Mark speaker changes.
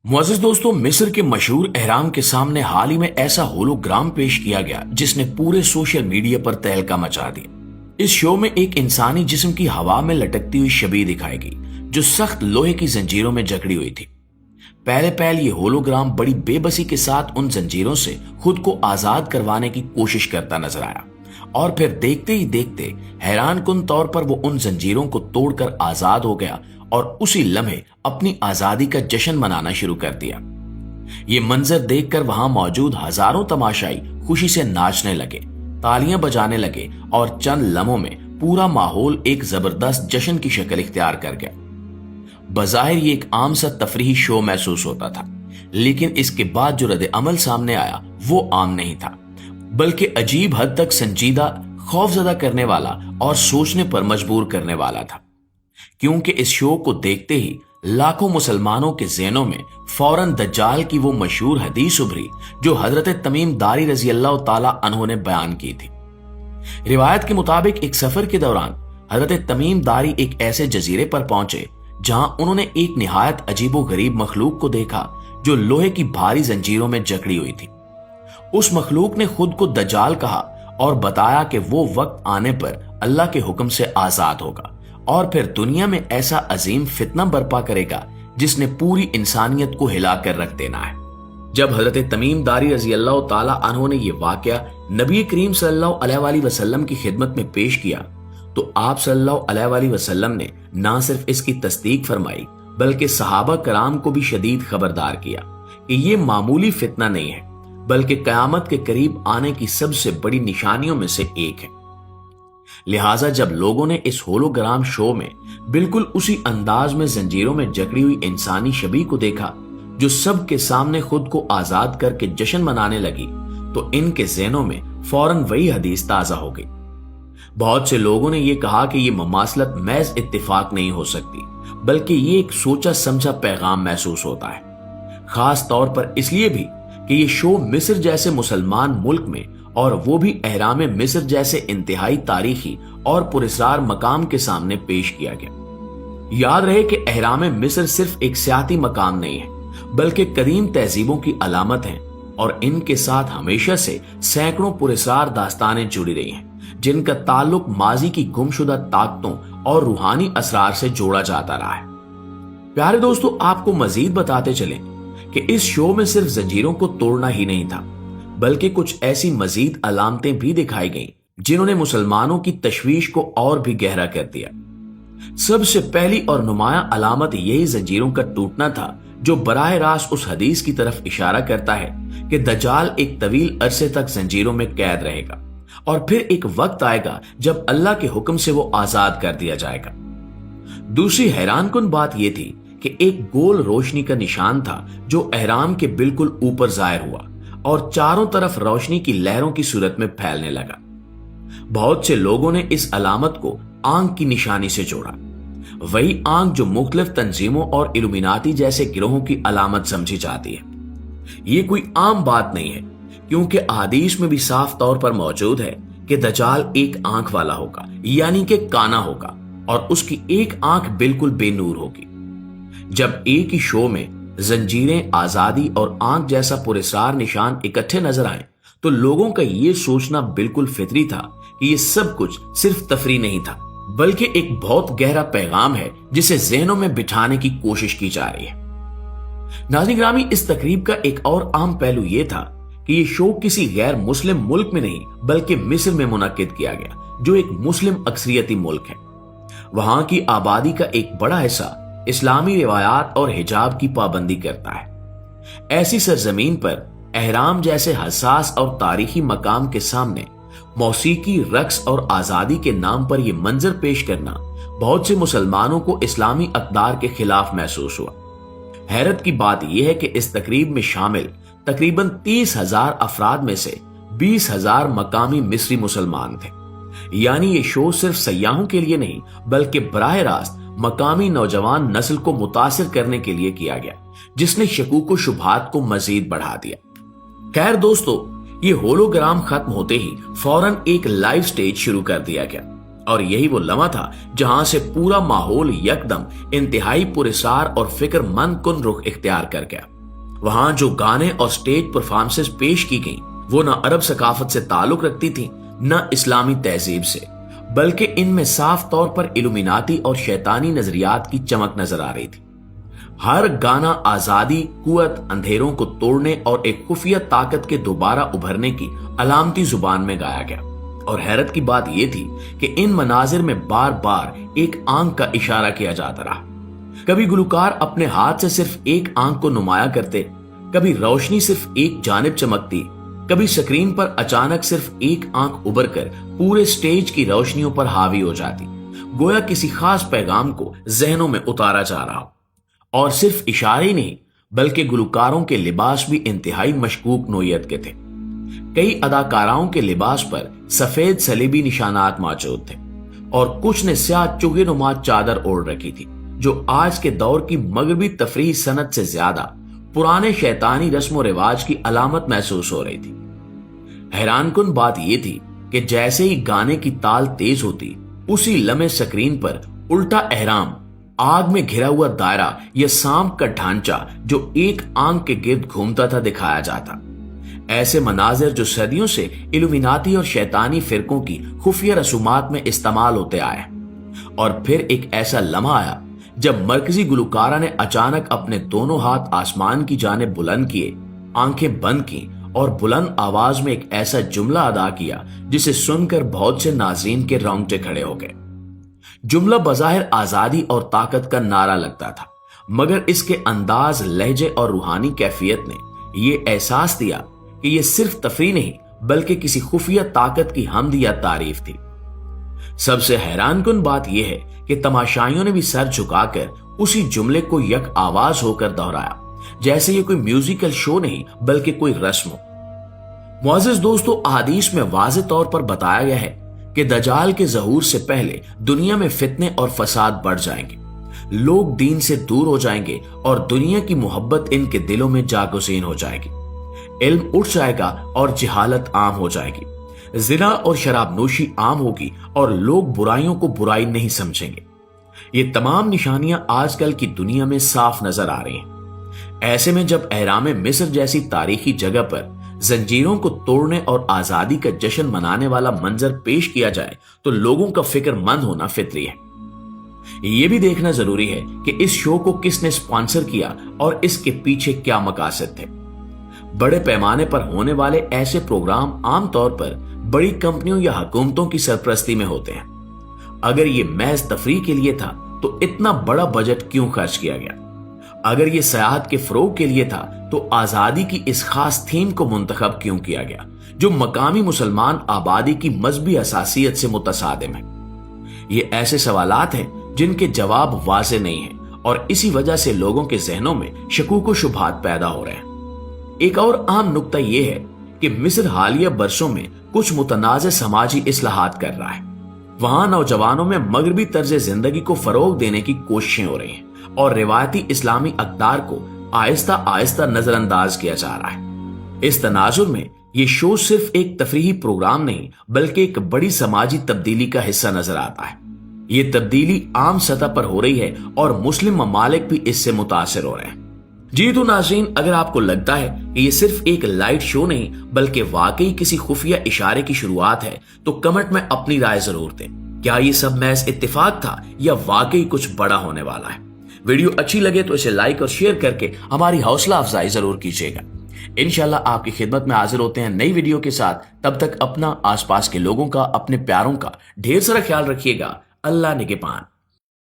Speaker 1: मुअज़्ज़िज़ दोस्तों, मिस्र के मशहूर एहराम के सामने हाल ही में ऐसा होलोग्राम पेश किया गया जिसने पूरे सोशल मीडिया पर तहलका मचा दिया। इस शो में एक इंसानी जिस्म की हवा में लटकती हुई शबीह दिखाई गई जो सख्त लोहे की जंजीरों में जकड़ी हुई थी। पहले पहल ये होलोग्राम बड़ी बेबसी के साथ उन जंजीरों से खुद को आजाद करवाने की कोशिश करता नजर आया और फिर देखते ही देखते हैरानकुन तौर पर वो उन जंजीरों को तोड़कर आजाद हो गया और उसी लम्हे अपनी आजादी का जश्न मनाना शुरू कर दिया। ये मंजर देखकर वहां मौजूद हजारों तमाशाई खुशी से नाचने लगे, तालियां बजाने लगे और चंद लम्हों में पूरा माहौल एक जबरदस्त जश्न की शक्ल इख्तियार कर गया। बज़ाहिर ये एक आम सा तफरीही शो महसूस होता था, लेकिन इसके बाद जो रद्द अमल सामने आया वो आम नहीं था, बल्कि अजीब हद तक संजीदा, खौफजदा करने वाला और सोचने पर मजबूर करने वाला था। क्योंकि इस शो को देखते ही लाखों मुसलमानों के ज़हनों में फौरन दज्जाल की वो मशहूर हदीस उभरी जो हजरत तमीम दारी रजी अल्लाह ताला अन्हु ने बयान की थी। रिवायत के मुताबिक एक सफर के दौरान हजरत तमीम दारी एक ऐसे जजीरे पर पहुंचे जहां उन्होंने एक निहायत अजीबो गरीब मखलूक को देखा जो लोहे की भारी जंजीरों में जकड़ी हुई थी। उस मखलूक ने खुद को दज्जाल कहा और बताया कि वो वक्त आने पर अल्लाह के हुक्म से आजाद होगा और फिर दुनिया में ऐसा अजीम फितना बर्पा करेगा जिसने पूरी इंसानियत को हिलाकर रख देना है। जब हजरत तमीम दारी रजी अल्लाह ताला अन्हु ने यह वाकया नबी करीम सल्लल्लाहु अलैहि वसल्लम की खिदमत में पेश किया तो आप सल्लल्लाहु अलैहि वसल्लम ने न सिर्फ इसकी तस्दीक फरमाई बल्कि सहाबा कराम को भी शदीद खबरदार किया कि यह मामूली फितना नहीं है बल्कि कयामत के करीब आने की सबसे बड़ी निशानियों में से एक है। लिहाजा जब लोगों ने इस होलोग्राम शो में बिल्कुल उसी अंदाज में जंजीरों में जकड़ी हुई इंसानी शबीह को देखा जो सबके सामने खुद को आजाद करके जश्न मनाने लगी, तो इनके ज़हनों में फौरन वही हदीस ताजा हो गई। बहुत से लोगों ने यह कहा कि यह मुमासलत महज इत्तिफाक नहीं हो सकती बल्कि ये एक सोचा समझा पैगाम महसूस होता है, खास तौर पर इसलिए भी कि यह शो मिस्र जैसे मुसलमान मुल्क में और वो भी एहराम मिस्र जैसे इंतहाई तारीखी और पुरस्कार मकाम के सामने पेश किया गया। याद रहे कि एहराम मिस्र सिर्फ एक सियाती मकाम नहीं है बल्कि कदीम तहजीबों की अलामत है और इनके साथ हमेशा से सैकड़ों पुरस्कार दास्तानें जुड़ी रही हैं जिनका ताल्लुक माजी की गुमशुदा ताकतों और रूहानी असरार से जोड़ा जाता रहा है। प्यारे दोस्तों, आपको मजीद बताते चलें कि इस शो में सिर्फ जंजीरों को तोड़ना ही नहीं था बल्कि कुछ ऐसी मजीद अलामतें भी दिखाई गईं जिन्होंने मुसलमानों की तशवीश को और भी गहरा कर दिया। सबसे पहली और नुमाया अलामत यही जंजीरों का टूटना था जो बराह रास्त उस हदीस की तरफ इशारा करता है कि दज्जाल एक तवील अरसे तक जंजीरों में कैद रहेगा और फिर एक वक्त आएगा जब अल्लाह के हुक्म से वो आजाद कर दिया जाएगा। दूसरी हैरानकुन बात यह थी कि एक गोल रोशनी का निशान था जो एहराम के बिल्कुल ऊपर जाहिर हुआ और चारों तरफ रोशनी की लहरों की सूरत में फैलने लगा। बहुत से लोगों ने इस अलामत को आंख की निशानी से जोड़ा, वही आंख जो मुख्तलिफ तंजीमों और इल्यूमिनाती जैसे गिरोहों की अलामत समझी जाती है। ये कोई आम बात नहीं है क्योंकि अहादीस में भी साफ तौर पर मौजूद है कि दज्जाल एक आंख वाला होगा, यानी कि काना होगा और उसकी एक आंख बिल्कुल बेनूर होगी। जब एक ही शो में जंजीरें, आजादी और आंख जैसा पुरस्कार निशान इकट्ठे नजर आए तो लोगों का यह सोचना बिल्कुल फितरी था कि यह सब कुछ सिर्फ तफरी नहीं था बल्कि एक बहुत गहरा पैगाम है जिसे ज़हनों में बिठाने की कोशिश की जा रही है। नाज़रीन ग्रामी, इस तकरीब का एक और आम पहलू यह था कि यह शो किसी गैर मुस्लिम मुल्क में नहीं बल्कि मिस्र में मुनक्किद किया गया जो एक मुस्लिम अक्सरियती मुल्क है। वहां की आबादी का एक बड़ा हिस्सा इस्लामी रिवायात और हिजाब की पाबंदी करता है। ऐसी सरजमीन पर एहराम जैसे हसास और तारीखी मकाम के सामने मौसीकी, रक्स और आजादी के नाम पर यह मंजर पेश करना बहुत से मुसलमानों को इस्लामी अक़दार के खिलाफ महसूस हुआ। हैरत की बात यह है कि इस तकरीब में शामिल तकरीबन 30,000 अफराद में से 20,000 मकामी मिस्री मुसलमान थे। यानी ये शो सिर्फ सयाहों के लिए नहीं बल्कि बराह रास्त मकामी नौजवान नस्ल को मुतासिर करने के लिए किया गया, जिसने शकूक व शुबहात को मजीद बढ़ा दिया। खैर दोस्तों, ये होलोग्राम खत्म होते ही फौरन एक लाइव स्टेज शुरू कर दिया गया और यही वो लम्हा था जहां से पूरा माहौल यकदम इंतहाई पुरस्कार और फिक्रमंद कुन रुख इख्तियार कर गया। वहां जो गाने और स्टेज परफॉर्मेंसेस पेश की गईं, वो न अरब सकाफत से ताल्लुक रखती थी न इस्लामी तहजीब से, बल्कि इनमें साफ तौर पर इल्यूमिनाती और शैतानी नजरियात की चमक नजर आ रही थी। हर गाना आजादी, कुव्वत, अंधेरों को तोड़ने और एक खुफिया ताकत के दोबारा उभरने की अलामती जुबान में गाया गया। और हैरत की बात यह थी कि इन मनाजिर में बार बार एक आंख का इशारा किया जाता रहा। कभी गुलकार अपने हाथ से सिर्फ एक आंख को नुमाया करते, कभी रोशनी सिर्फ एक जानिब चमकती, कभी स्क्रीन पर अचानक सिर्फ एक आंख उभर कर पूरे स्टेज की रोशनियों पर हावी हो जाती, गोया किसी खास पैगाम को जहनों में उतारा जा रहा हो। और सिर्फ इशारे ही नहीं, बल्कि गुलकारों के लिबास भी इंतहाई मशकूक नोयत के थे। कई अदाकाराओं के लिबास पर सफेद सलीबी निशानात मौजूद थे और कुछ ने स्याह चुगेनुमा चादर ओढ़ रखी थी, जो आज के दौर की मगरबी तफरीही सनत से ज्यादा पुराने शैतानी रस्म रिवाज की अलामत महसूस हो रही थी। हैरानकुन बात यह थी कि जैसे ही गाने की ताल तेज होती, उसी लम्हे स्क्रीन पर उल्टा एहराम, आग में घिरा हुआ दायरा या सांप का ढांचा जो एक आंख के गिर्द घूमता था दिखाया जाता। ऐसे मनाजिर जो सदियों से इल्यूमिनाती और शैतानी फिरकों की खुफिया रसूमात में इस्तेमाल होते आए। और फिर एक ऐसा लम्हा आया जब मरकजी गुलकारा ने अचानक अपने दोनों हाथ आसमान की जानिब बुलंद किए, आंखें बंद की और बुलंद आवाज में एक ऐसा जुमला अदा किया जिसे सुनकर बहुत से नाज़रीन के रोंगटे खड़े हो गए। जुमला बज़ाहिर आजादी और ताकत का नारा लगता था, मगर इसके अंदाज, लहजे और रूहानी कैफियत ने यह एहसास दिया कि यह सिर्फ तफरीह नहीं बल्कि किसी खुफिया ताकत की हमद या तारीफ थी। सबसे हैरानकुन बात यह है कि तमाशाइयों ने भी सर झुकाकर उसी जुमले को यक आवाज होकर दोहराया, जैसे ये कोई म्यूजिकल शो नहीं बल्कि कोई रस्म हो। मुअज़्ज़िज़ दोस्तों, अहादीस में वाज़ेह तौर पर बताया गया है कि दजाल के ज़हूर से पहले दुनिया में फितने और फसाद बढ़ जाएंगे, लोग दीन से दूर हो जाएंगे और दुनिया की मोहब्बत इनके दिलों में जागुज़ीन हो जाएगी, इल्म उठ जाएगा और जिहालत आम हो जाएगी, जिना और शराबनोशी आम होगी और लोग बुराइयों को बुराई नहीं समझेंगे। ये तमाम निशानियां आजकल की दुनिया में साफ नजर आ रही हैं। ऐसे में जब एहराम मिस्र जैसी तारीखी जगह पर जंजीरों को तोड़ने और आजादी का जश्न मनाने वाला मंजर पेश किया जाए तो लोगों का फिक्रमंद होना फितरी है। यह भी देखना जरूरी है कि इस शो को किसने स्पॉन्सर किया और इसके पीछे क्या मकासद थे। बड़े पैमाने पर होने वाले ऐसे प्रोग्राम आमतौर पर बड़ी कंपनियों या हुकूमतों की सरपरस्ती में होते हैं। अगर ये महज तफरीह के लिए था तो इतना बड़ा बजट क्यों खर्च किया गया? अगर ये सयाहत के फरोग के लिए था तो आजादी की इस खास थीम को मुंतखब क्यों किया गया जो मकामी मुसलमान आबादी की मजहबी असासियत से मुतसादिम है? ये ऐसे सवालात हैं जिनके जवाब वाज़ेह नहीं है और इसी वजह से लोगों के जहनों में शकूक व शुबहात पैदा हो रहे हैं। एक और अहम नुक्ता यह है कि मिस्र हालिया बरसों में कुछ मुतनाज़ समाजी इस्लाहात कर रहा है। वहां नौजवानों में मगरबी तर्ज जिंदगी को फरोग देने की कोशिशें हो रही हैं और रिवायती इस्लामी अक़दार को आहिस्ता आहिस्ता नजरअंदाज किया जा रहा है। इस तनाजुर में ये शो सिर्फ एक तफरीही प्रोग्राम नहीं बल्कि एक बड़ी समाजी तब्दीली का हिस्सा नजर आता है। ये तब्दीली आम सतह पर हो रही है और मुस्लिम ममालिक भी इससे मुतासिर हो रहे हैं। जी तो नाज़रीन, अगर आपको लगता है कि ये सिर्फ एक लाइट शो नहीं बल्कि वाकई किसी खुफिया इशारे की शुरुआत है तो कमेंट में अपनी राय जरूर दें। क्या ये सब महज इत्तेफाक था या वाकई कुछ बड़ा होने वाला है? वीडियो अच्छी लगे तो इसे लाइक और शेयर करके हमारी हौसला अफजाई जरूर कीजिएगा। इंशाल्लाह आपकी खिदमत में हाजिर होते हैं नई वीडियो के साथ। तब तक अपना, आसपास के लोगों का, अपने प्यारों का ढेर सारा ख्याल रखिएगा। अल्लाह निगहबान।